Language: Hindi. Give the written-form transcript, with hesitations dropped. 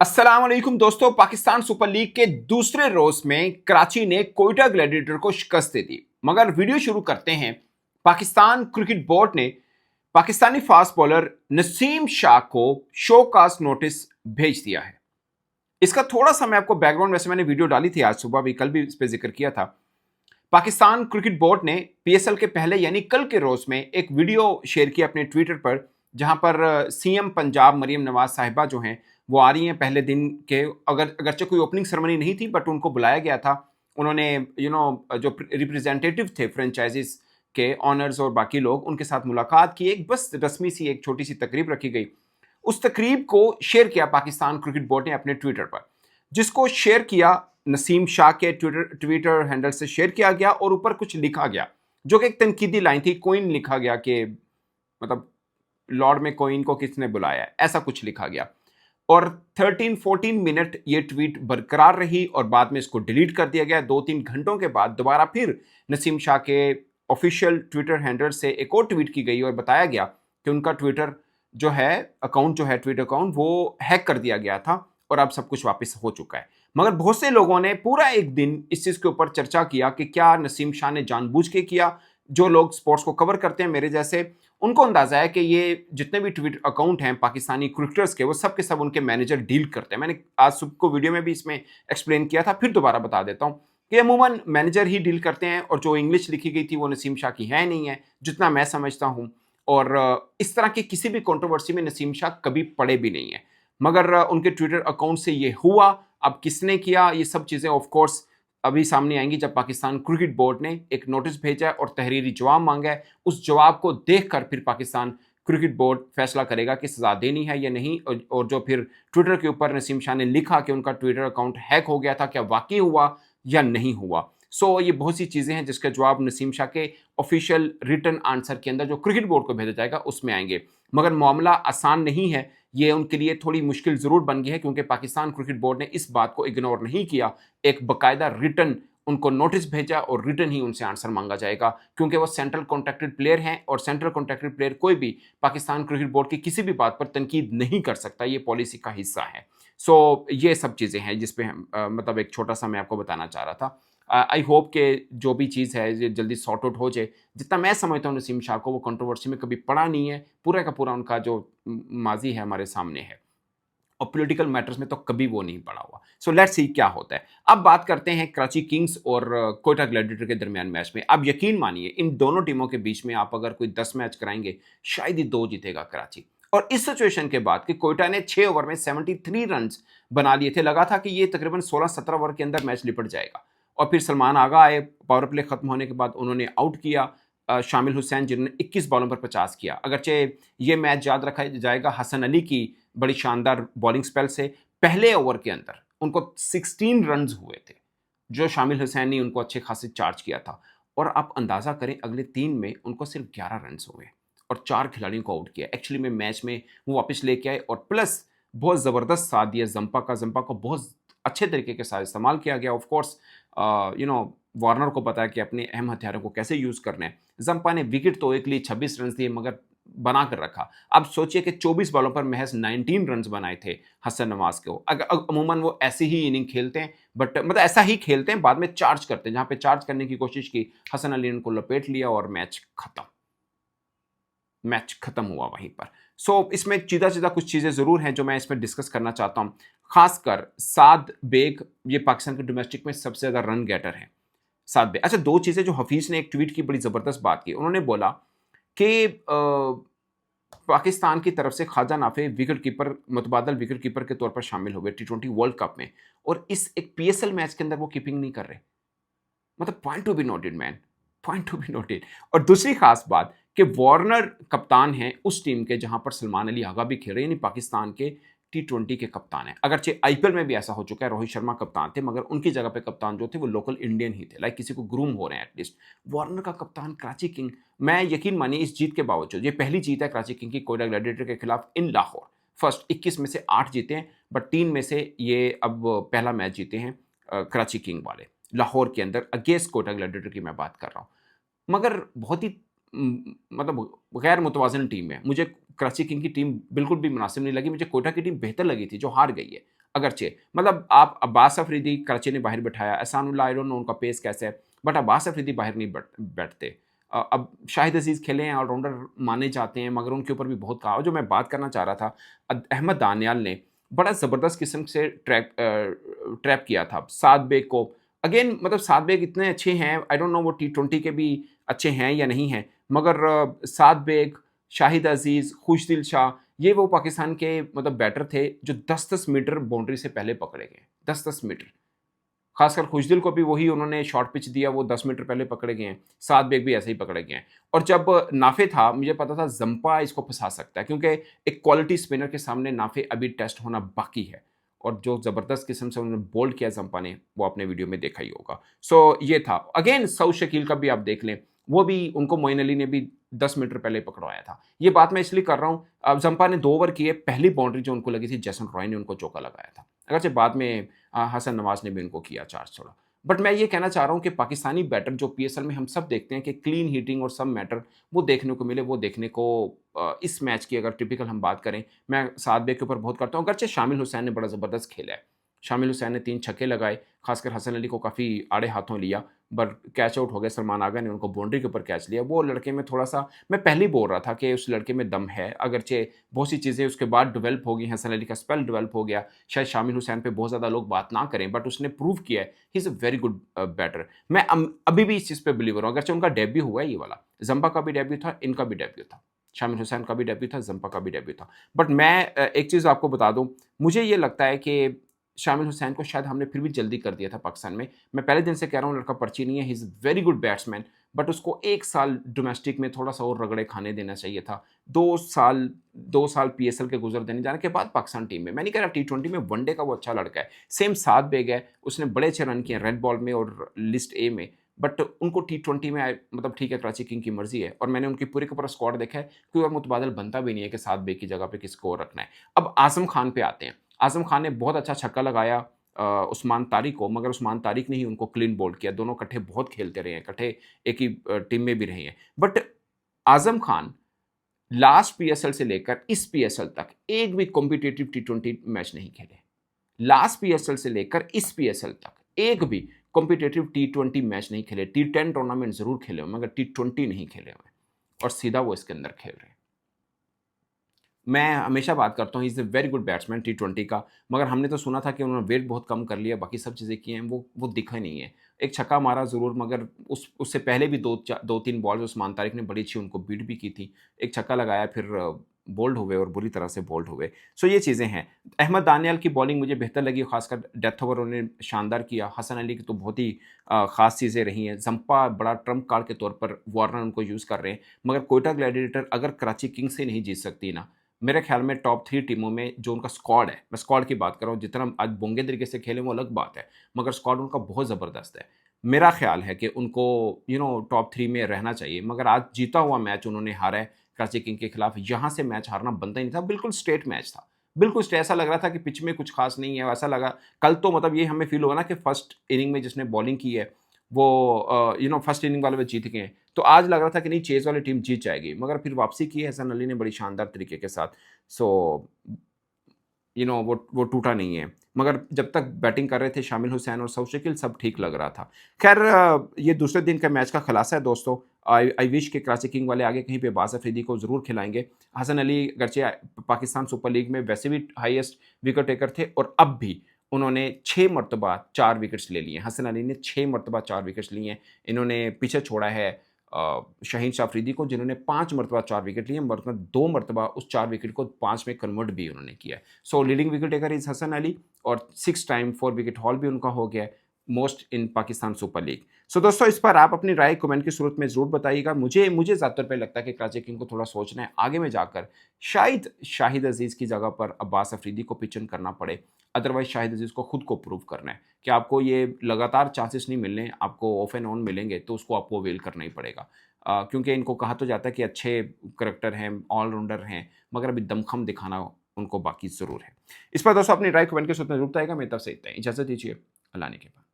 अस्सलाम वालेकुम दोस्तों। पाकिस्तान सुपर लीग के दूसरे रोज में कराची ने कोयटा ग्लैडिएटर को शिकस्त दे दी। मगर वीडियो शुरू करते हैं। पाकिस्तान क्रिकेट बोर्ड ने पाकिस्तानी फास्ट बॉलर नसीम शाह को शो कास्ट नोटिस भेज दिया है। इसका थोड़ा सा मैं आपको बैकग्राउंड, वैसे मैंने वीडियो डाली थी आज सुबह भी, कल भी इस पर जिक्र किया था। पाकिस्तान क्रिकेट बोर्ड ने पीएसएल के पहले यानी कल के रोज में एक वीडियो शेयर किया अपने ट्विटर पर, जहां पर सीएम पंजाब मरियम नवाज साहिबा जो हैं वो आ रही हैं पहले दिन के। अगरचे कोई ओपनिंग सेरेमनी नहीं थी बट उनको बुलाया गया था। उन्होंने जो रिप्रेजेंटेटिव थे फ्रेंचाइजीज के ऑनर्स और बाकी लोग, उनके साथ मुलाकात की। एक बस रस्मी सी एक छोटी सी तकरीब रखी गई। उस तकरीब को शेयर किया पाकिस्तान क्रिकेट बोर्ड ने अपने ट्विटर पर, जिसको शेयर किया नसीम शाह के ट्विटर हैंडल से शेयर किया गया और ऊपर कुछ लिखा गया जो कि एक तनकीदी लाइन थी। कोइन लिखा गया कि मतलब लॉर्ड में कोइन को किसने बुलाया, ऐसा कुछ लिखा गया। और 13-14 मिनट ये ट्वीट बरकरार रही और बाद में इसको डिलीट कर दिया गया। 2-3 घंटों के बाद दोबारा फिर नसीम शाह के ऑफिशियल ट्विटर हैंडल से एक और ट्वीट की गई और बताया गया कि उनका ट्विटर जो है अकाउंट, जो है ट्विटर अकाउंट, वो हैक कर दिया गया था और अब सब कुछ वापस हो चुका है। मगर बहुत से लोगों ने पूरा एक दिन इस चीज के ऊपर चर्चा किया कि क्या नसीम शाह ने जानबूझ के किया। जो लोग स्पोर्ट्स को कवर करते हैं मेरे जैसे, उनको अंदाजा है कि ये जितने भी ट्विटर अकाउंट हैं पाकिस्तानी क्रिकेटर्स के, वो सब के सब उनके मैनेजर डील करते हैं। मैंने आज सुबह को वीडियो में भी इसमें एक्सप्लेन किया था, फिर दोबारा बता देता हूँ कि अमूमन मैनेजर ही डील करते हैं और जो इंग्लिश लिखी गई थी वो नसीम शाह की है नहीं है, जितना मैं समझता हूँ। और इस तरह की किसी भी कंट्रोवर्सी में नसीम शाह कभी पड़े भी नहीं है। मगर उनके ट्विटर अकाउंट से ये हुआ। अब किसने किया, ये सब चीज़ें ऑफ कोर्स अभी सामने आएंगी जब पाकिस्तान क्रिकेट बोर्ड ने एक नोटिस भेजा है और तहरीरी जवाब मांगा है। उस जवाब को देखकर फिर पाकिस्तान क्रिकेट बोर्ड फैसला करेगा कि सजा देनी है या नहीं। और जो फिर ट्विटर के ऊपर नसीम शाह ने लिखा कि उनका ट्विटर अकाउंट हैक हो गया था, क्या वाकई हुआ या नहीं हुआ। ये बहुत सी चीज़ें हैं जिसका जवाब नसीम शाह के ऑफिशियल रिटर्न आंसर के अंदर जो क्रिकेट बोर्ड को भेजा जाएगा उसमें आएंगे। मगर मामला आसान नहीं है, ये उनके लिए थोड़ी मुश्किल ज़रूर बन गई है, क्योंकि पाकिस्तान क्रिकेट बोर्ड ने इस बात को इग्नोर नहीं किया। एक बकायदा रिटर्न उनको नोटिस भेजा और रिटर्न ही उनसे आंसर मांगा जाएगा, क्योंकि वो सेंट्रल कॉन्ट्रैक्टेड प्लेयर हैं और सेंट्रल कॉन्ट्रैक्टेड प्लेयर कोई भी पाकिस्तान क्रिकेट बोर्ड की किसी भी बात पर तनकीद नहीं कर सकता, ये पॉलिसी का हिस्सा है। ये सब चीज़ें हैं जिस पे हम मतलब एक छोटा सा मैं आपको बताना चाह रहा था। आई होप कि जो भी चीज़ है ये जल्दी सॉर्ट आउट हो जाए। जितना मैं समझता हूँ नसीम शाह को, वो कंट्रोवर्सी में कभी पड़ा नहीं है। पूरा का पूरा उनका जो माजी है हमारे सामने है और पॉलिटिकल मैटर्स में तो कभी वो नहीं पड़ा हुआ। लेट्स सी क्या होता है। अब बात करते हैं कराची किंग्स और कोयटा ग्लैडिएटर के दरमियान मैच में। अब यकीन मानिए इन दोनों टीमों के बीच में आप अगर कोई 10 मैच कराएंगे, शायद ही 2 जीतेगा कराची। और इस सिचुएशन के बाद कि कोयटा ने 6 ओवर में 73 रन बना लिए थे, लगा था कि ये तकरीबन 16-17 ओवर के अंदर मैच लिपट जाएगा। और फिर सलमान आगा आए, पावर प्ले खत्म होने के बाद उन्होंने आउट किया शामिल हुसैन, जिन्होंने 21 बॉलों पर 50 किया। अगरचे ये मैच याद रखा जाएगा हसन अली की बड़ी शानदार बॉलिंग स्पेल से। पहले ओवर के अंदर उनको 16 रन हुए थे, जो शामिल हुसैन ने उनको अच्छे खासे चार्ज किया था। और आप अंदाजा करें अगले 3 में उनको सिर्फ 11 रन हुए और 4 खिलाड़ियों को आउट किया। एक्चुअली में मैच में वो वापस लेके आए और प्लस बहुत ज़बरदस्त साथ दिया जंपा को बहुत अच्छे तरीके के साथ इस्तेमाल किया गया। ऑफ कोर्स वार्नर को पता है कि अपने अहम हथियारों को कैसे यूज़ करना है। जंपा ने विकेट तो एक लिए 26 रन दिए मगर बना कर रखा। अब सोचिए कि 24 बॉलों पर महज 19 रन बनाए थे हसन नवाज को। अमूमन वो ऐसी ही इनिंग खेलते हैं, बट मतलब ऐसा ही खेलते हैं, बाद में चार्ज करते हैं। जहां पे चार्ज करने की कोशिश की, हसन अली ने उनको लपेट लिया और मैच खत्म हुआ वहीं पर। इसमें सीधा सीधा कुछ चीज़ें ज़रूर हैं जो मैं इसमें डिस्कस करना चाहता हूँ। खासकर साद बेग, ये पाकिस्तान के डोमेस्टिक में सबसे ज़्यादा रन गेटर हैं, साद बेग। अच्छा, 2 चीज़ें जो हफीज़ ने एक ट्वीट की, बड़ी ज़बरदस्त बात की। उन्होंने बोला कि पाकिस्तान की तरफ से ख्वाजा नाफे विकेट कीपर, मुतबादल विकेट कीपर के तौर पर शामिल हुए T20 वर्ल्ड कप में, और इस एक पीएसएल मैच के अंदर वो कीपिंग नहीं कर रहे। मतलब point to be noted man, point to be noted. और दूसरी खास बात कि वार्नर कप्तान हैं उस टीम के जहां पर सलमान अली आगा भी खेल रहे हैं, यानी पाकिस्तान के T20 के कप्तान हैं। अगरचे आईपीएल में भी ऐसा हो चुका है, रोहित शर्मा कप्तान थे मगर उनकी जगह पे कप्तान जो थे वो लोकल इंडियन ही थे, लाइक किसी को ग्रूम हो रहे हैं एटलीस्ट। वार्नर का कप्तान कराची किंग। मैं यकीन मानिए इस जीत के बावजूद, ये पहली जीत है कराची किंग की कोयटा ग्लैडिएटर के खिलाफ इन लाहौर। फर्स्ट 21 में से 8 जीते हैं, बट 3 में से ये अब पहला मैच जीते हैं कराची किंग वाले लाहौर के अंदर अगेंस्ट कोयटा ग्लैडिएटर की मैं बात कर रहा हूँ। मगर बहुत ही मतलब गैर मुतवाज़िन टीम है। मुझे कराची किंग की टीम बिल्कुल भी मुनासिब नहीं लगी। मुझे कोयटा की टीम बेहतर लगी थी जो हार गई है। अगरचे मतलब आप अब्बास अफरीदी कराची ने बाहर बैठाया, एहसानुल्लाह आई डोंट नो उनका पेस कैसे है, बट अब्बास अफरीदी बाहर नहीं बैठते। अब शाहिद अजीज़ खेले हैं, ऑलराउंडर माने जाते हैं, मगर उनके ऊपर भी बहुत कहा। जो मैं बात करना चाह रहा था, अहमद दानियाल ने बड़ा ज़बरदस्त किस्म से ट्रैप किया था साद बेग को। अगेन मतलब साद बेग इतने अच्छे हैं, आई डोंट नो वो टी20 के भी अच्छे हैं या नहीं हैं, मगर साद बेग, शाहिद अजीज़, खुशदिल शाह, ये वो पाकिस्तान के मतलब बैटर थे जो 10-10 मीटर बाउंड्री से पहले पकड़े गए, 10-10 मीटर। खासकर खुशदिल को भी वही उन्होंने शॉर्ट पिच दिया, वो 10 मीटर पहले पकड़े गए हैं। साद बेग भी ऐसे ही पकड़े गए हैं। और जब नाफे था, मुझे पता था जंपा इसको फँसा सकता है, क्योंकि एक क्वालिटी स्पिनर के सामने नाफे अभी टेस्ट होना बाकी है। और जो ज़बरदस्त किस्म से उन्होंने बोल्ड किया जंपा ने, वो आपने वीडियो में देखा ही होगा। सो ये था। अगेन सऊद शकील का भी आप देख लें, वो भी उनको मोइन अली ने भी 10 मीटर पहले पकड़वाया था। ये बात मैं इसलिए कर रहा हूँ, अब जंपा ने 2 ओवर किए, पहली बाउंड्री जो उनको लगी थी, जैसन रॉय ने उनको चौका लगाया था। अगरचे बाद में हसन नवाज ने भी उनको किया चार्ज छोड़ा। बट मैं ये कहना चाह रहा हूँ कि पाकिस्तानी बैटर जो पीएसएल में हम सब देखते हैं कि क्लीन हिटिंग और सब मैटर वो देखने को मिले, वो देखने को इस मैच की अगर टिपिकल हम बात करें, मैं साद बेग के ऊपर बहुत करता हूँ। अगरचे शामिल हुसैन ने बड़ा ज़बरदस्त खेला है। शामिल हुसैन ने 3 छक्के लगाए, खासकर हसन अली को काफ़ी आड़े हाथों लिया, बट कैच आउट हो गए। सलमान आगा ने उनको बाउंड्री के ऊपर कैच लिया। वो लड़के में थोड़ा-सा, मैं पहले ही बोल रहा था कि उस लड़के में दम है, अगरचे बहुत सी चीज़ें उसके बाद डेवलप हो गई। हसन अली का स्पेल डेवलप हो गया। शायद शामिल हुसैन पे बहुत ज़्यादा लोग बात ना करें, बट उसने प्रूव किया है he is a very good batter. मैं अभी भी इस चीज़ पे बिलीवर हूँ। अगरचे उनका डेब्यू हुआ है ये वाला, जंपा का भी डेब्यू था, इनका भी डेब्यू था। शामिल हुसैन का भी डेब्यू था, जंपा का भी डेब्यू था। बट मैं एक चीज़ आपको बता दूँ, मुझे ये लगता है कि शामिल हुसैन को शायद हमने फिर भी जल्दी कर दिया था पाकिस्तान में। मैं पहले दिन से कह रहा हूँ, लड़का पर्ची नहीं है, he is very good batsman, but उसको 1 साल डोमेस्टिक में थोड़ा-सा और रगड़े खाने देना चाहिए था। 2 साल पीएसएल के गुज़र देने जाने के बाद पाकिस्तान टीम में, मैं नहीं कह रहा टी20 में, वनडे का वो अच्छा लड़का है। सेम साद बेग है, उसने बड़े अच्छे रन किए रेड बॉल में और लिस्ट ए में, बट उनको टी20 में मतलब ठीक है, कराची किंग की मर्ज़ी है, और मैंने उनकी पूरे का पूरा स्क्वाड देखा है, कोई और मुतबादल बनता भी नहीं है कि साद बेग की जगह पे किसको और रखना है। अब आज़म खान पे आते हैं। आज़म खान ने बहुत अच्छा छक्का लगाया उस्मान तारिक को, मगर उस्मान तारिक ने ही उनको क्लीन बोल्ड किया। दोनों इकट्ठे बहुत खेलते रहे हैं, इकट्ठे एक ही टीम में भी रहे हैं। But Azam Khan last PSL से लेकर इस पीएसएल तक एक भी कॉम्पिटिटिव टी20 मैच नहीं खेले। लास्ट पीएसएल से लेकर इस पीएसएल तक एक भी कॉम्पिटिटिव टी20 मैच नहीं खेले। टी10 टूर्नामेंट ज़रूर खेले हुए, मगर टी20 नहीं खेले हुए, और सीधा वो इसके अंदर खेल रहे हैं। मैं हमेशा बात करता हूँ, he is a very good batsman टी20 का, मगर हमने तो सुना था कि उन्होंने वेट बहुत कम कर लिया, बाकी सब चीज़ें की हैं, वो दिखा नहीं है। एक छक्का मारा ज़रूर, मगर उससे पहले भी 2-3 बॉल्स उस्मान तारिक ने बड़ी अच्छी उनको बीट भी की थी। एक छक्का लगाया, फिर बोल्ड हुए और बुरी तरह से बोल्ड हुए। सो ये चीज़ें हैं। अहमद दानियाल की बॉलिंग मुझे बेहतर लगी, खासकर डेथ ओवर उन्होंने शानदार किया। हसन अली की तो बहुत ही ख़ास चीज़ें रही हैं। जंपा बड़ा ट्रम्प कार्ड के तौर पर वार्नर उनको यूज़ कर रहे हैं, मगर कोयटा ग्लैडिएटर अगर कराची किंग्स से नहीं जीत सकती ना, मेरे ख्याल में टॉप 3 टीमों में जो उनका स्क्वाड है, मैं स्क्वाड की बात कर रहा हूँ, जितना आज बोंगे तरीके से खेले वो अलग बात है, मगर स्क्वाड उनका बहुत ज़बरदस्त है। मेरा ख्याल है कि उनको टॉप 3 में रहना चाहिए, मगर आज जीता हुआ मैच उन्होंने हारा है कराची किंग के खिलाफ। यहाँ से मैच हारना बनता ही नहीं था, बिल्कुल स्ट्रेट मैच था। बिल्कुल स्ट्रेट, ऐसा लग रहा था कि पिच में कुछ खास नहीं है, ऐसा लगा। कल तो मतलब ये हमें फ़ील हुआ ना कि फर्स्ट इनिंग में जिसने बॉलिंग की है, वो फर्स्ट इनिंग वाले वो जीत गए हैं। तो आज लग रहा था कि नहीं, चेज़ वाली टीम जीत जाएगी, मगर फिर वापसी की है हसन अली ने बड़ी शानदार तरीके के साथ। सो वो टूटा नहीं है। मगर जब तक बैटिंग कर रहे थे शामिल हुसैन और सऊद शकील, सब ठीक लग रहा था। ख़ैर ये दूसरे दिन का मैच का खुलासा है दोस्तों। आई विश के कराची किंग वाले आगे कहीं पे बाज़ अफरीदी को ज़रूर खिलाएँगे। हसन अली अगरचे पाकिस्तान सुपर लीग में वैसे भी हाईएस्ट विकेट टेकर थे, और अब भी उन्होंने 6 मरतबा 4 विकेट्स ले लिए हैं। हसन अली ने 6 मरतबा 4 विकेट्स लिए हैं। इन्होंने पीछे छोड़ा है शाहीन शाह अफरीदी को, जिन्होंने 5 मरतबा 4 विकेट लिए, मतलब 2 मरतबा उस 4 विकेट को 5 में कन्वर्ट भी उन्होंने किया है। So leading wicket taker is Hasan Ali, और 6 टाइम 4 विकेट हॉल भी उनका हो गया है, most in Pakistan Super League. So दोस्तों, इस पर आप अपनी राय कमेंट की सूरत में ज़रूर बताइएगा। मुझे ज़्यादातर पे लगता है कि कराची किंग को थोड़ा सोचना है आगे में जाकर, शायद शाहिद अजीज़ की जगह पर अब्बास अफरीदी को पिच इन करना पड़े। अदरवाइज़ शाहिद अजीज़ को खुद को प्रूव करना है कि आपको ये लगातार चांसेस नहीं मिलने, आपको ऑफ एंड ऑन मिलेंगे, तो उसको आपको अवेल करना ही पड़ेगा। क्योंकि इनको कहा तो जाता है कि अच्छे करैक्टर हैं, ऑलराउंडर हैं, मगर अभी दमखम दिखाना उनको बाकी ज़रूर है। इस पर दोस्तों अपनी राय कमेंट के सूरत में ज़रूर बताइएगा। मेरी तरफ से इतना ही, इजाज़त दीजिए, अल्लाह ने के बाद।